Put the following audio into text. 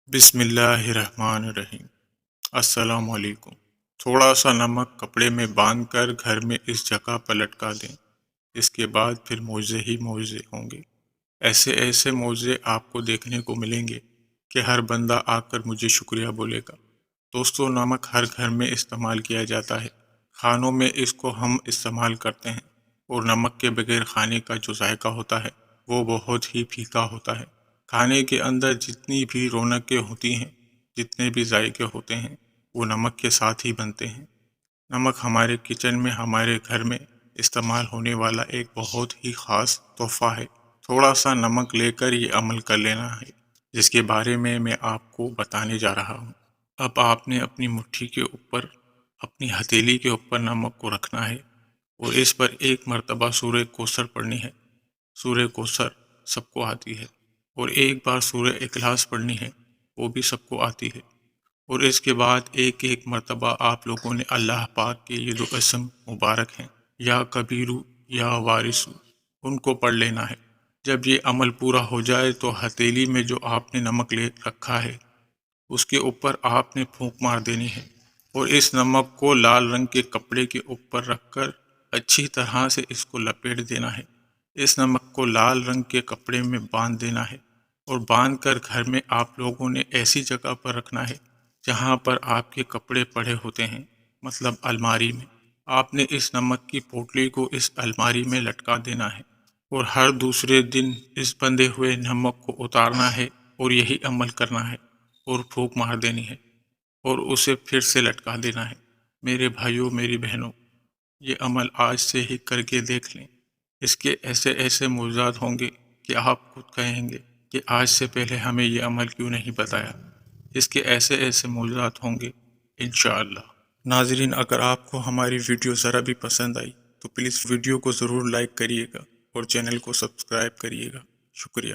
بسم اللہ الرحمن الرحیم۔ السلام علیکم۔ تھوڑا سا نمک کپڑے میں باندھ کر گھر میں اس جگہ پر لٹکا دیں۔ اس کے بعد پھر معجزے ہی معجزے ہوں گے۔ ایسے ایسے معجزے آپ کو دیکھنے کو ملیں گے کہ ہر بندہ آ کر مجھے شکریہ بولے گا۔ دوستو، نمک ہر گھر میں استعمال کیا جاتا ہے۔ کھانوں میں اس کو ہم استعمال کرتے ہیں، اور نمک کے بغیر کھانے کا جو ذائقہ ہوتا ہے وہ بہت ہی پھیکا ہوتا ہے۔ کھانے کے اندر جتنی بھی رونقیں ہوتی ہیں، جتنے بھی ذائقے ہوتے ہیں، وہ نمک کے ساتھ ہی بنتے ہیں۔ نمک ہمارے کچن میں، ہمارے گھر میں استعمال ہونے والا ایک بہت ہی خاص تحفہ ہے۔ تھوڑا سا نمک لے کر یہ عمل کر لینا ہے، جس کے بارے میں آپ کو بتانے جا رہا ہوں۔ اب آپ نے اپنی مٹھی کے اوپر، اپنی ہتھیلی کے اوپر نمک کو رکھنا ہے، اور اس پر ایک مرتبہ سورہ کوثر پڑھنی ہے۔ سورہ کوثر سب کو آتی ہے، اور ایک بار سورہ اخلاص پڑھنی ہے، وہ بھی سب کو آتی ہے۔ اور اس کے بعد ایک ایک مرتبہ آپ لوگوں نے اللہ پاک کے یہ دو اسم مبارک ہیں، یا کبیرو یا وارثو، ان کو پڑھ لینا ہے۔ جب یہ عمل پورا ہو جائے تو ہتھیلی میں جو آپ نے نمک لے رکھا ہے، اس کے اوپر آپ نے پھونک مار دینی ہے، اور اس نمک کو لال رنگ کے کپڑے کے اوپر رکھ کر اچھی طرح سے اس کو لپیٹ دینا ہے۔ اس نمک کو لال رنگ کے کپڑے میں باندھ دینا ہے، اور باندھ کر گھر میں آپ لوگوں نے ایسی جگہ پر رکھنا ہے جہاں پر آپ کے کپڑے پڑے ہوتے ہیں، مطلب الماری میں۔ آپ نے اس نمک کی پوٹلی کو اس الماری میں لٹکا دینا ہے، اور ہر دوسرے دن اس بندھے ہوئے نمک کو اتارنا ہے، اور یہی عمل کرنا ہے، اور پھونک مار دینی ہے، اور اسے پھر سے لٹکا دینا ہے۔ میرے بھائیوں، میری بہنوں، یہ عمل آج سے ہی کر کے دیکھ لیں۔ اس کے ایسے ایسے معجزات ہوں گے کہ آپ خود کہیں گے کہ آج سے پہلے ہمیں یہ عمل کیوں نہیں بتایا۔ اس کے ایسے ایسے معجزات ہوں گے انشاءاللہ۔ ناظرین، اگر آپ کو ہماری ویڈیو ذرا بھی پسند آئی تو پلیز ویڈیو کو ضرور لائک کریے گا، اور چینل کو سبسکرائب کریے گا۔ شکریہ۔